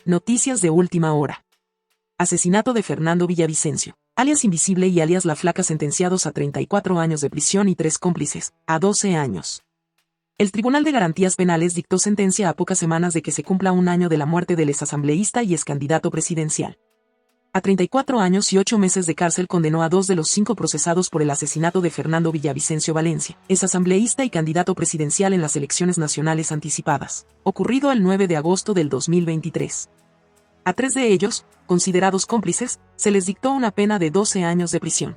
Noticias de última hora. Asesinato de Fernando Villavicencio, alias Invisible y alias La Flaca, sentenciados a 34 años de prisión y 3 cómplices, a 12 años. El Tribunal de Garantías Penales dictó sentencia a pocas semanas de que se cumpla un año de la muerte del exasambleísta y excandidato presidencial. A 34 años y 8 meses de cárcel condenó a 2 de los 5 procesados por el asesinato de Fernando Villavicencio Valencia, exasambleísta y candidato presidencial en las elecciones nacionales anticipadas, ocurrido el 9 de agosto del 2023. A 3 de ellos, considerados cómplices, se les dictó una pena de 12 años de prisión.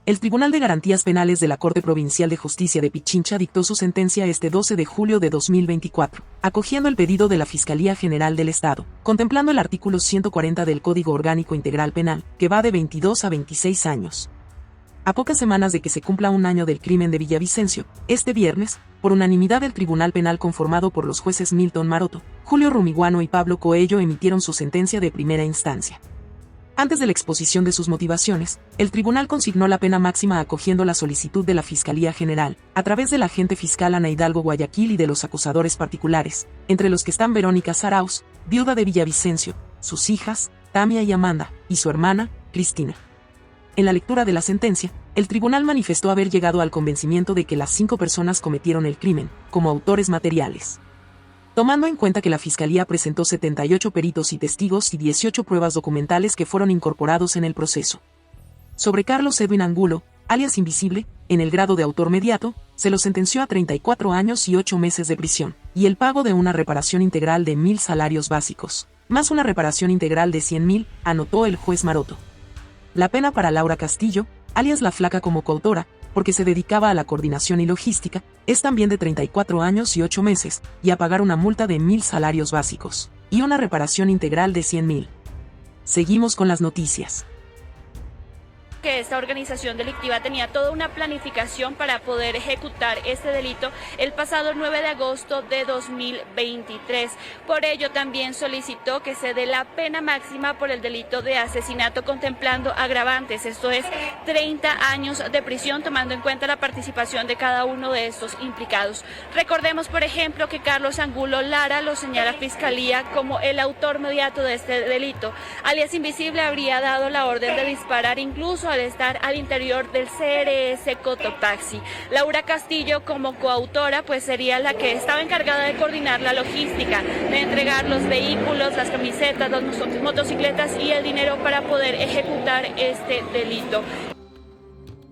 El Tribunal de Garantías Penales de la Corte Provincial de Justicia de Pichincha dictó su sentencia este 12 de julio de 2024, acogiendo el pedido de la Fiscalía General del Estado, contemplando el artículo 140 del Código Orgánico Integral Penal, que va de 22 a 26 años. A pocas semanas de que se cumpla un año del crimen de Villavicencio, este viernes, por unanimidad el Tribunal Penal conformado por los jueces Milton Maroto, Julio Rumiguano y Pablo Coello emitieron su sentencia de primera instancia. Antes de la exposición de sus motivaciones, el tribunal consignó la pena máxima acogiendo la solicitud de la Fiscalía General, a través de la agente fiscal Ana Hidalgo Guayaquil y de los acusadores particulares, entre los que están Verónica Zarauz, viuda de Villavicencio, sus hijas, Tamia y Amanda, y su hermana, Cristina. En la lectura de la sentencia, el tribunal manifestó haber llegado al convencimiento de que las 5 personas cometieron el crimen, como autores materiales. Tomando en cuenta que la Fiscalía presentó 78 peritos y testigos y 18 pruebas documentales que fueron incorporados en el proceso. Sobre Carlos Edwin Angulo, alias Invisible, en el grado de autor mediato, se lo sentenció a 34 años y 8 meses de prisión, y el pago de una reparación integral de 1.000 salarios básicos, más una reparación integral de 100.000, anotó el juez Maroto. La pena para Laura Castillo, alias La Flaca como coautora, porque se dedicaba a la coordinación y logística, es también de 34 años y 8 meses, y a pagar una multa de 1.000 salarios básicos, y una reparación integral de 100.000. Seguimos con las noticias. Que esta organización delictiva tenía toda una planificación para poder ejecutar este delito el pasado 9 de agosto de 2023. Por ello también solicitó que se dé la pena máxima por el delito de asesinato contemplando agravantes, esto es 30 años de prisión tomando en cuenta la participación de cada uno de estos implicados. Recordemos, por ejemplo, que Carlos Angulo Lara lo señala Fiscalía como el autor mediato de este delito. Alias Invisible habría dado la orden de disparar incluso al estar al interior del CRS Cotopaxi. Laura Castillo, como coautora, pues sería la que estaba encargada de coordinar la logística, de entregar los vehículos, las camisetas, las motocicletas y el dinero para poder ejecutar este delito.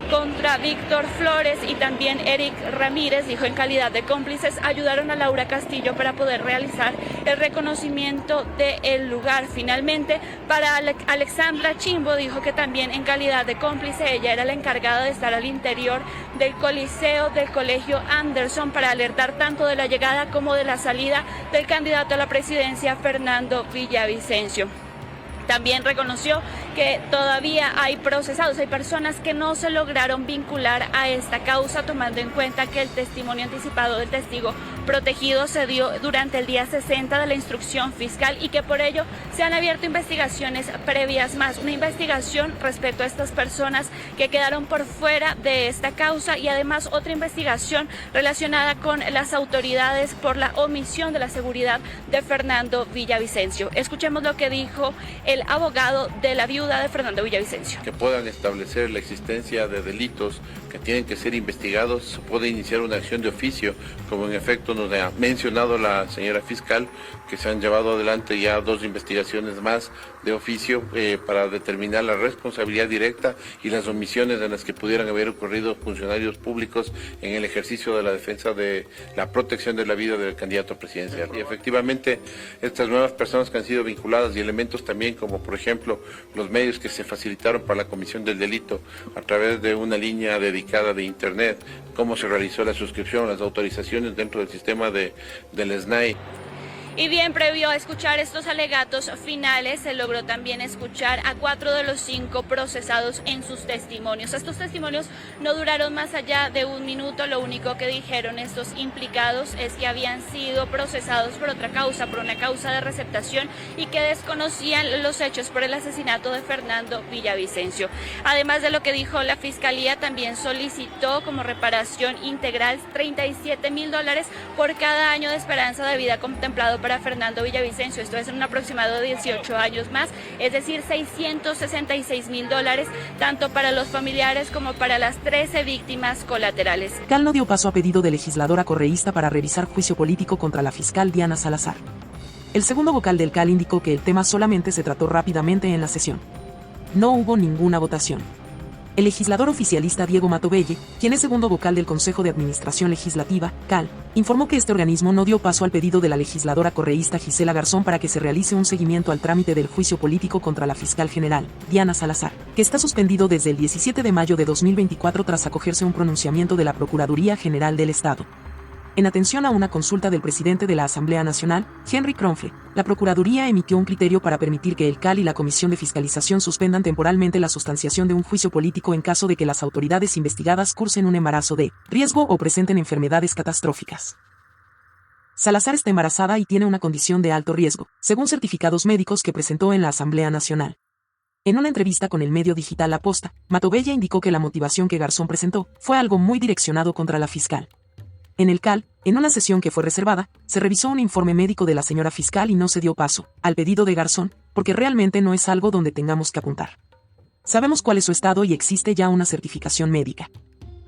Contra Víctor Flores y también Eric Ramírez, dijo en calidad de cómplices, ayudaron a Laura Castillo para poder realizar el reconocimiento del lugar. Finalmente, para Alexandra Chimbo, dijo que también en calidad de cómplice ella era la encargada de estar al interior del coliseo del Colegio Anderson para alertar tanto de la llegada como de la salida del candidato a la presidencia, Fernando Villavicencio. También reconoció que todavía hay procesados, hay personas que no se lograron vincular a esta causa, tomando en cuenta que el testimonio anticipado del testigo protegido se dio durante el día 60 de la instrucción fiscal y que por ello se han abierto investigaciones previas más. Una investigación respecto a estas personas que quedaron por fuera de esta causa y además otra investigación relacionada con las autoridades por la omisión de la seguridad de Fernando Villavicencio. Escuchemos lo que dijo el abogado de la viuda de Fernando Villavicencio. Que puedan establecer la existencia de delitos que tienen que ser investigados, se puede iniciar una acción de oficio, como en efecto nos ha mencionado la señora fiscal, que se han llevado adelante ya 2 investigaciones más de oficio para determinar la responsabilidad directa y las omisiones en las que pudieran haber ocurrido funcionarios públicos en el ejercicio de la defensa de la protección de la vida del candidato presidencial. Y efectivamente estas nuevas personas que han sido vinculadas y elementos también como por ejemplo los medios que se facilitaron para la comisión del delito a través de una línea dedicada de internet, cómo se realizó la suscripción, las autorizaciones dentro del sistema del SNAI. Y bien, previo a escuchar estos alegatos finales, se logró también escuchar a 4 de los 5 procesados en sus testimonios. Estos testimonios no duraron más allá de 1 minuto. Lo único que dijeron estos implicados es que habían sido procesados por otra causa, por una causa de receptación y que desconocían los hechos por el asesinato de Fernando Villavicencio. Además de lo que dijo la Fiscalía, también solicitó como reparación integral $37.000 por cada año de esperanza de vida contemplado para para Fernando Villavicencio, esto es en un aproximado de 18 años más, es decir, $666,000, tanto para los familiares como para las 13 víctimas colaterales. CAL no dio paso a pedido de legisladora correísta para revisar juicio político contra la fiscal Diana Salazar. El segundo vocal del CAL indicó que el tema solamente se trató rápidamente en la sesión. No hubo ninguna votación. El legislador oficialista Diego Matovelle, quien es segundo vocal del Consejo de Administración Legislativa, CAL, informó que este organismo no dio paso al pedido de la legisladora correísta Gisela Garzón para que se realice un seguimiento al trámite del juicio político contra la fiscal general, Diana Salazar, que está suspendido desde el 17 de mayo de 2024 tras acogerse un pronunciamiento de la Procuraduría General del Estado. En atención a una consulta del presidente de la Asamblea Nacional, Henry Kronfle, la Procuraduría emitió un criterio para permitir que el CAL y la Comisión de Fiscalización suspendan temporalmente la sustanciación de un juicio político en caso de que las autoridades investigadas cursen un embarazo de riesgo o presenten enfermedades catastróficas. Salazar está embarazada y tiene una condición de alto riesgo, según certificados médicos que presentó en la Asamblea Nacional. En una entrevista con el medio digital La Posta, Matovelle indicó que la motivación que Garzón presentó fue algo muy direccionado contra la fiscal. En el CAL, en una sesión que fue reservada, se revisó un informe médico de la señora fiscal y no se dio paso al pedido de Garzón, porque realmente no es algo donde tengamos que apuntar. Sabemos cuál es su estado y existe ya una certificación médica.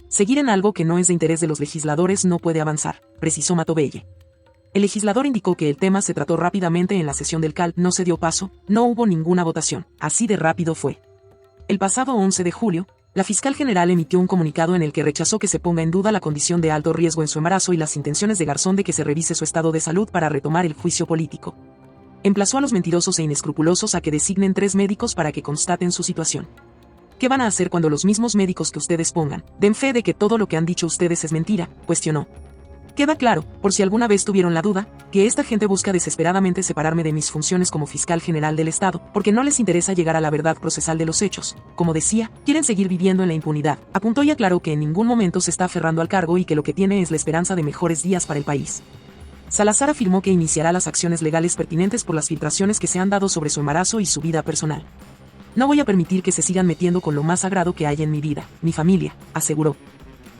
Seguir en algo que no es de interés de los legisladores no puede avanzar, precisó Matovelle. El legislador indicó que el tema se trató rápidamente en la sesión del CAL, no se dio paso, no hubo ninguna votación, así de rápido fue. El pasado 11 de julio, la fiscal general emitió un comunicado en el que rechazó que se ponga en duda la condición de alto riesgo en su embarazo y las intenciones de Garzón de que se revise su estado de salud para retomar el juicio político. Emplazó a los mentirosos e inescrupulosos a que designen 3 médicos para que constaten su situación. ¿Qué van a hacer cuando los mismos médicos que ustedes pongan den fe de que todo lo que han dicho ustedes es mentira?, cuestionó. Queda claro, por si alguna vez tuvieron la duda, que esta gente busca desesperadamente separarme de mis funciones como fiscal general del Estado, porque no les interesa llegar a la verdad procesal de los hechos. Como decía, quieren seguir viviendo en la impunidad. Apuntó y aclaró que en ningún momento se está aferrando al cargo y que lo que tiene es la esperanza de mejores días para el país. Salazar afirmó que iniciará las acciones legales pertinentes por las filtraciones que se han dado sobre su embarazo y su vida personal. No voy a permitir que se sigan metiendo con lo más sagrado que hay en mi vida, mi familia, aseguró.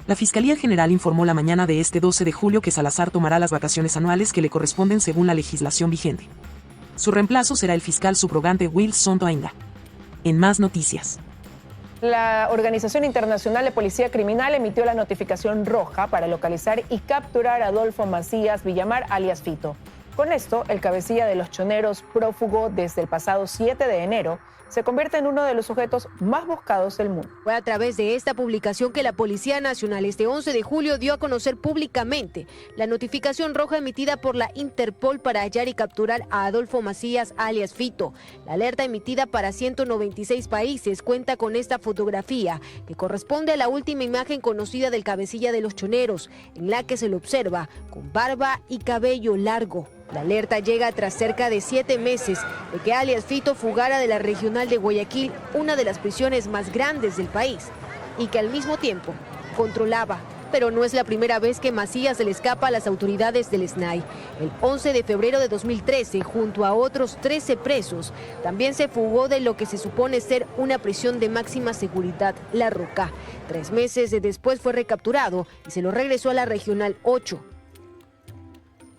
La Fiscalía General informó la mañana de este 12 de julio que Salazar tomará las vacaciones anuales que le corresponden según la legislación vigente. Su reemplazo será el fiscal subrogante Will Sontoenga. En más noticias. La Organización Internacional de Policía Criminal emitió la notificación roja para localizar y capturar a Adolfo Macías Villamar, alias Fito. Con esto, el cabecilla de los choneros, prófugo desde el pasado 7 de enero, se convierte en uno de los sujetos más buscados del mundo. Fue a través de esta publicación que la Policía Nacional este 11 de julio dio a conocer públicamente la notificación roja emitida por la Interpol para hallar y capturar a Adolfo Macías, alias Fito. La alerta emitida para 196 países cuenta con esta fotografía, que corresponde a la última imagen conocida del cabecilla de los choneros, en la que se lo observa con barba y cabello largo. La alerta llega tras cerca de 7 meses de que alias Fito fugara de la regional de Guayaquil, una de las prisiones más grandes del país, y que al mismo tiempo controlaba. Pero no es la primera vez que Macías se le escapa a las autoridades del SNAI. El 11 de febrero de 2013, junto a otros 13 presos, también se fugó de lo que se supone ser una prisión de máxima seguridad, La Roca. 3 meses después fue recapturado y se lo regresó a la regional 8.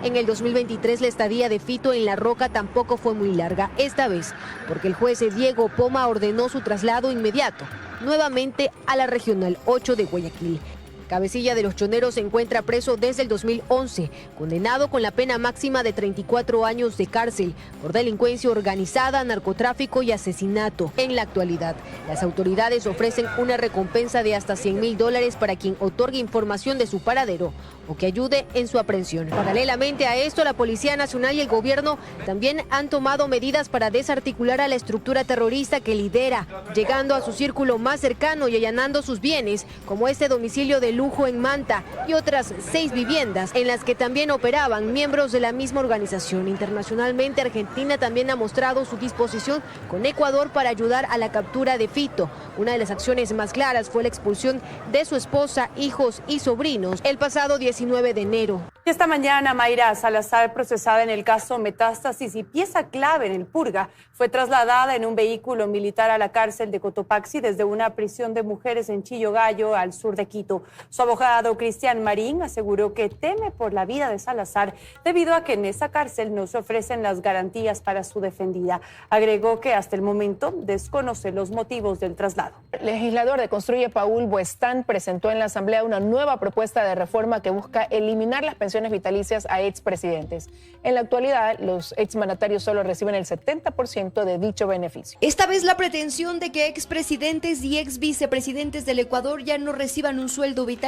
En el 2023 la estadía de Fito en La Roca tampoco fue muy larga, esta vez porque el juez Diego Poma ordenó su traslado inmediato, nuevamente a la regional 8 de Guayaquil. Cabecilla de los choneros se encuentra preso desde el 2011, condenado con la pena máxima de 34 años de cárcel por delincuencia organizada, narcotráfico y asesinato. En la actualidad, las autoridades ofrecen una recompensa de hasta $100,000 para quien otorgue información de su paradero o que ayude en su aprehensión. Paralelamente a esto, la Policía Nacional y el gobierno también han tomado medidas para desarticular a la estructura terrorista que lidera, llegando a su círculo más cercano y allanando sus bienes, como este domicilio de lujo en Manta y otras 6 viviendas en las que también operaban miembros de la misma organización. Internacionalmente, Argentina también ha mostrado su disposición con Ecuador para ayudar a la captura de Fito. Una de las acciones más claras fue la expulsión de su esposa, hijos y sobrinos el pasado 19 de enero. Esta mañana, Mayra Salazar, procesada en el caso Metástasis y pieza clave en el Purga, fue trasladada en un vehículo militar a la cárcel de Cotopaxi desde una prisión de mujeres en Chillogallo, al sur de Quito. Su abogado Cristian Marín aseguró que teme por la vida de Salazar debido a que en esa cárcel no se ofrecen las garantías para su defendida. Agregó que hasta el momento desconoce los motivos del traslado. El legislador de Construye, Paul Buestán, presentó en la Asamblea una nueva propuesta de reforma que busca eliminar las pensiones vitalicias a expresidentes. En la actualidad, los exmandatarios solo reciben el 70% de dicho beneficio. Esta vez la pretensión de que expresidentes y ex vicepresidentes del Ecuador ya no reciban un sueldo vitalicio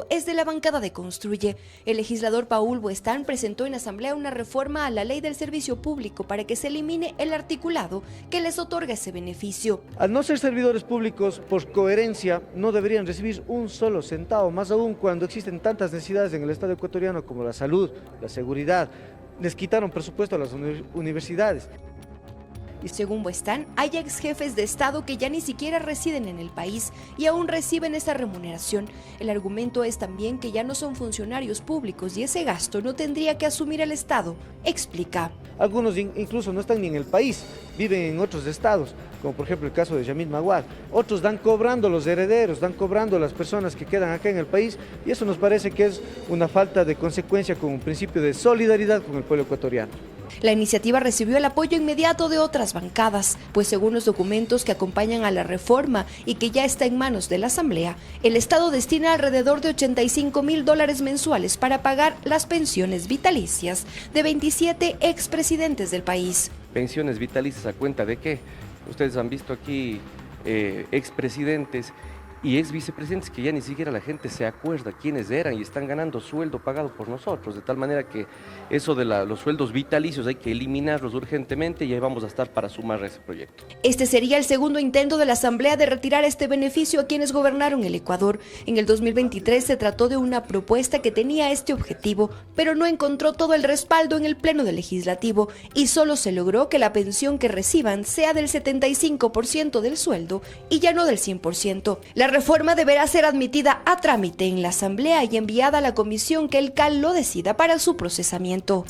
es de la bancada de Construye. El legislador Paul Buestán presentó en asamblea una reforma a la ley del servicio público para que se elimine el articulado que les otorga ese beneficio. Al no ser servidores públicos, por coherencia, no deberían recibir un solo centavo, más aún cuando existen tantas necesidades en el Estado ecuatoriano como la salud, la seguridad. Les quitaron presupuesto a las universidades. Y según Buestán, hay ex jefes de Estado que ya ni siquiera residen en el país y aún reciben esa remuneración. El argumento es también que ya no son funcionarios públicos y ese gasto no tendría que asumir el Estado, explica. Algunos incluso no están ni en el país, viven en otros estados, como por ejemplo el caso de Yamil Maguad. Otros dan cobrando los herederos, dan cobrando las personas que quedan acá en el país, y eso nos parece que es una falta de consecuencia con un principio de solidaridad con el pueblo ecuatoriano. La iniciativa recibió el apoyo inmediato de otras bancadas, pues según los documentos que acompañan a la reforma y que ya está en manos de la Asamblea, el Estado destina alrededor de $85,000 mensuales para pagar las pensiones vitalicias de 27 expresidentes del país. Pensiones vitalicias a cuenta de qué. Ustedes han visto aquí expresidentes y ex vicepresidentes que ya ni siquiera la gente se acuerda quiénes eran y están ganando sueldo pagado por nosotros, de tal manera que eso de los sueldos vitalicios hay que eliminarlos urgentemente y ahí vamos a estar para sumar a ese proyecto. Este sería el segundo intento de la Asamblea de retirar este beneficio a quienes gobernaron el Ecuador. En el 2023 se trató de una propuesta que tenía este objetivo, pero no encontró todo el respaldo en el Pleno del Legislativo y solo se logró que la pensión que reciban sea del 75% del sueldo y ya no del 100%. La reforma deberá ser admitida a trámite en la Asamblea y enviada a la comisión que el CAL lo decida para su procesamiento.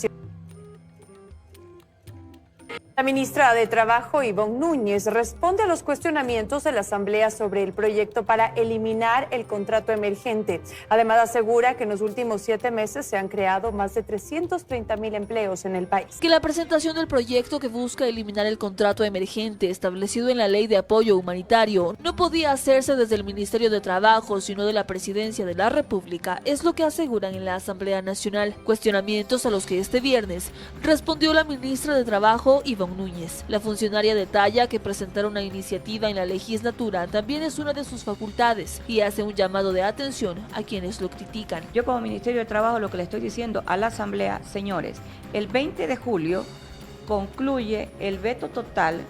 La ministra de Trabajo, Ivonne Núñez, responde a los cuestionamientos de la Asamblea sobre el proyecto para eliminar el contrato emergente. Además, asegura que en los últimos 7 meses se han creado más de 330,000 empleos en el país. Que la presentación del proyecto que busca eliminar el contrato emergente establecido en la Ley de Apoyo Humanitario no podía hacerse desde el Ministerio de Trabajo, sino de la Presidencia de la República, es lo que aseguran en la Asamblea Nacional. Cuestionamientos a los que este viernes respondió la ministra de Trabajo, Ivonne Núñez. La funcionaria detalla que presentar una iniciativa en la legislatura también es una de sus facultades y hace un llamado de atención a quienes lo critican. Yo como Ministerio de Trabajo lo que le estoy diciendo a la Asamblea, señores, el 20 de julio concluye el veto total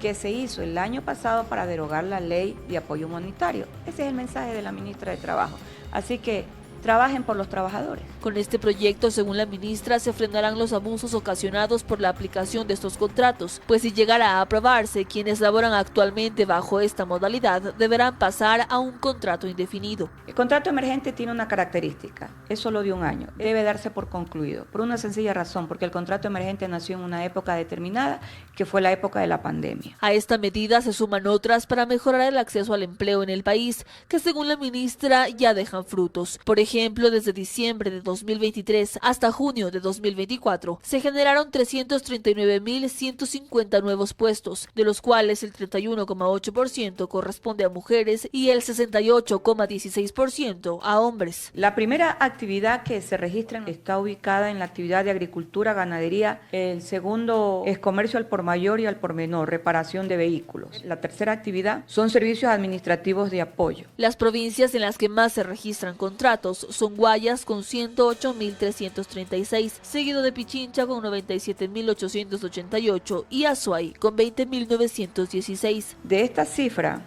que se hizo el año pasado para derogar la Ley de Apoyo Humanitario. Ese es el mensaje de la ministra de Trabajo. Así que trabajen por los trabajadores. Con este proyecto, según la ministra, se frenarán los abusos ocasionados por la aplicación de estos contratos, pues si llegara a aprobarse, quienes laboran actualmente bajo esta modalidad deberán pasar a un contrato indefinido. El contrato emergente tiene una característica, es solo de 1 año, debe darse por concluido, por una sencilla razón, porque el contrato emergente nació en una época determinada, que fue la época de la pandemia. A esta medida se suman otras para mejorar el acceso al empleo en el país, que según la ministra ya dejan frutos. Por ejemplo, desde diciembre de 2023 hasta junio de 2024 se generaron 339.150 nuevos puestos, de los cuales el 31,8% corresponde a mujeres y el 68,16% a hombres. La primera actividad que se registra está ubicada en la actividad de agricultura, ganadería. El segundo es comercio al por mayor y al por menor, reparación de vehículos. La tercera actividad son servicios administrativos de apoyo. Las provincias en las que más se registran contratos son Guayas con 108.336, seguido de Pichincha con 97.888 y Azuay con 20.916. De esta cifra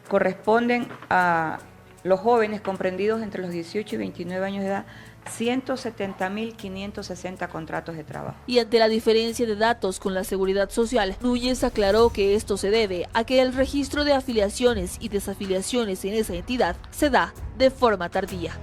corresponden a los jóvenes comprendidos entre los 18 y 29 años de edad 170.560 contratos de trabajo. Y ante la diferencia de datos con la Seguridad Social, Núñez aclaró que esto se debe a que el registro de afiliaciones y desafiliaciones en esa entidad se da de forma tardía.